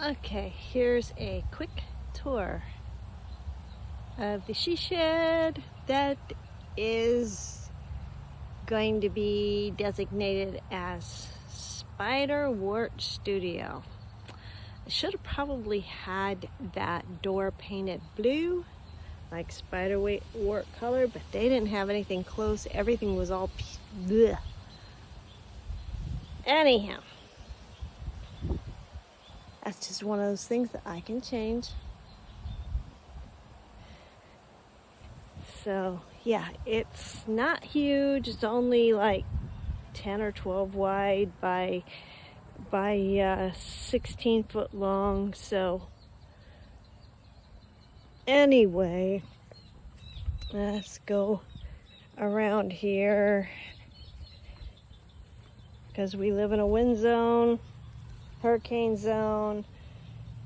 Okay, here's a quick tour of the she shed that is going to be designated as Spiderwort Studio. I should have probably had that door painted blue like Spiderwort color, but they didn't have anything close. Everything was all bleh. Anyhow, that's just one of those things that I can change. So yeah, it's not huge. It's only like 10 or 12 wide by 16 foot long. So anyway, let's go around here because we live in a wind zone, hurricane zone.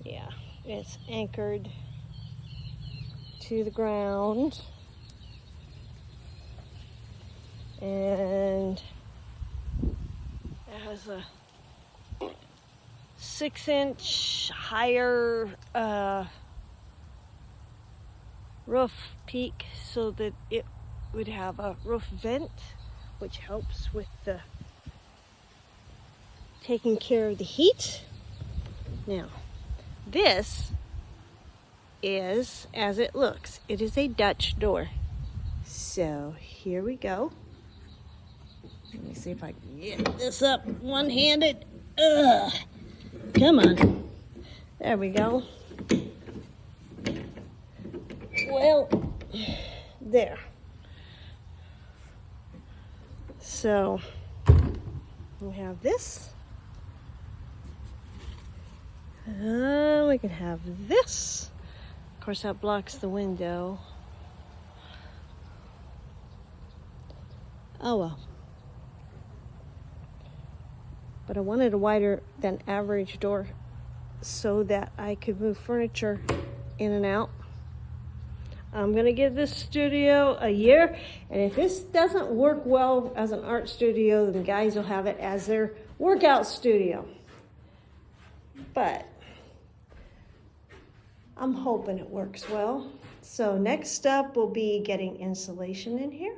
Yeah, it's anchored to the ground. And it has a 6-inch higher roof peak so that it would have a roof vent, which helps with the taking care of the heat. Now, this is as it looks. It is a Dutch door. So here we go. Let me see if I can get this up one-handed. Ugh. Come on. There we go. Well, there. So we have this. We can have this. Of course, that blocks the window. Oh well. But I wanted a wider than average door so that I could move furniture in and out. I'm gonna give this studio a year, and if this doesn't work well as an art studio, then guys will have it as their workout studio. But I'm hoping it works well. So next up will be getting insulation in here.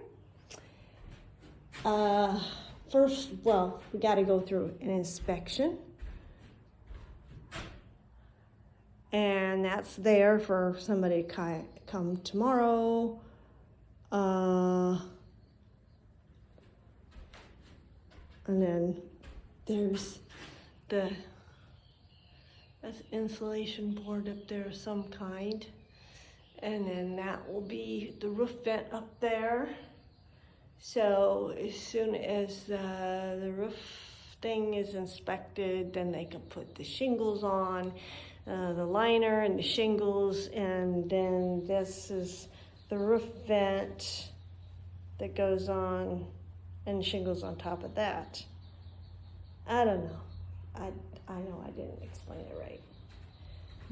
First, well, we got to go through an inspection. And that's there for somebody to come tomorrow. And then there's that's insulation board up there of some kind. And then that will be the roof vent up there. So as soon as the roof thing is inspected, then they can put the shingles on, the liner and the shingles, and then this is the roof vent that goes on and shingles on top of that. I don't know. I know I didn't explain it right.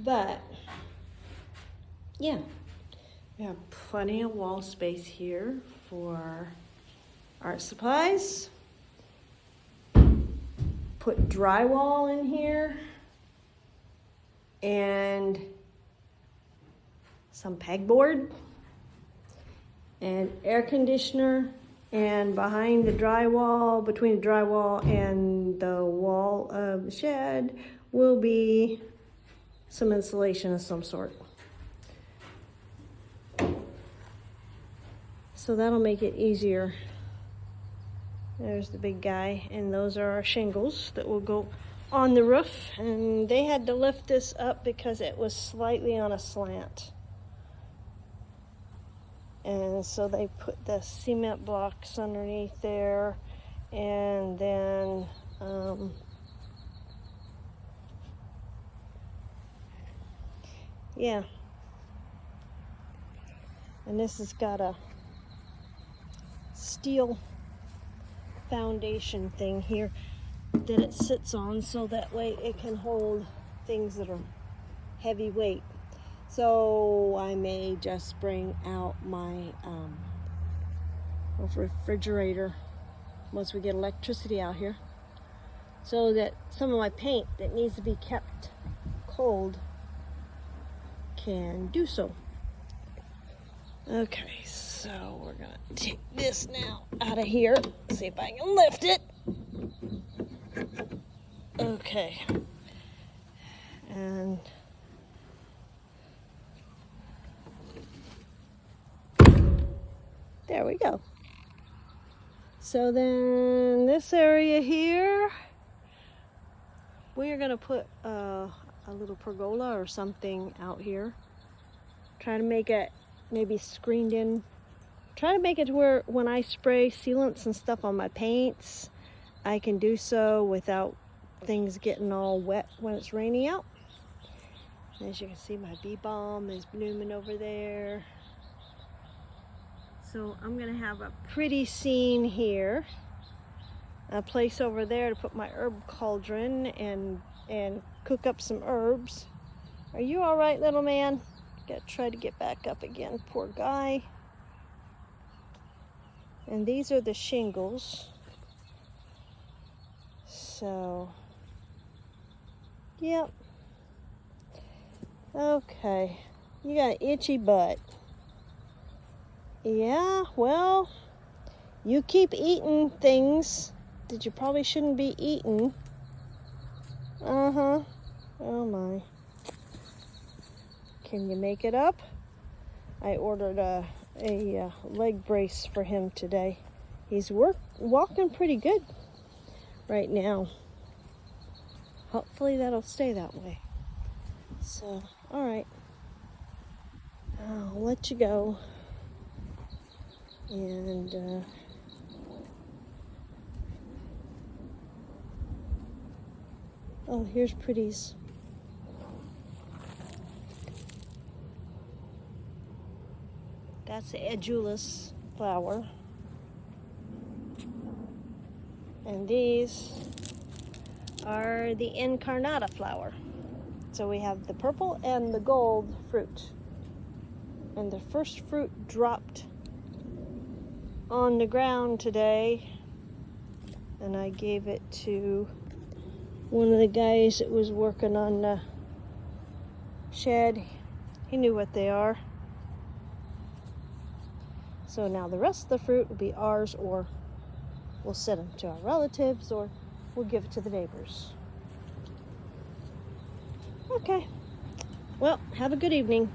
But yeah, we have plenty of wall space here for art supplies. Put drywall in here and some pegboard and air conditioner, and behind the drywall, between the drywall and the wall of the shed, will be some insulation of some sort. So that'll make it easier. There's the big guy, and those are our shingles that will go on the roof. And they had to lift this up because it was slightly on a slant. And so they put the cement blocks underneath there, and then yeah. And this has got a steel foundation thing here that it sits on, so that way it can hold things that are heavyweight. So I may just bring out my refrigerator once we get electricity out here, so that some of my paint that needs to be kept cold can do so. Okay, so we're gonna take this now out of here. See if I can lift it. Okay. And there we go. So then this area here, we're gonna put a little pergola or something out here. Try to make it maybe screened in. Try to make it to where when I spray sealants and stuff on my paints, I can do so without things getting all wet when it's raining out. As you can see, my bee balm is blooming over there. So I'm gonna have a pretty scene here. A place over there to put my herb cauldron and cook up some herbs. Are you all right, little man? Gotta try to get back up again, poor guy. And these are the shingles. So, yep. Okay, you got an itchy butt. Yeah, well, you keep eating things that you probably shouldn't be eating. Oh my. Can you make it up? I ordered a leg brace for him today. He's walking pretty good right now. Hopefully that'll stay that way. So, all right. I'll let you go. And oh, here's Pretty's. That's the Edulus flower. And these are the Incarnata flower. So we have the purple and the gold fruit. And the first fruit dropped on the ground today. And I gave it to one of the guys that was working on the shed. He knew what they are. So now the rest of the fruit will be ours, or we'll send them to our relatives, or we'll give it to the neighbors. Okay. Well, have a good evening.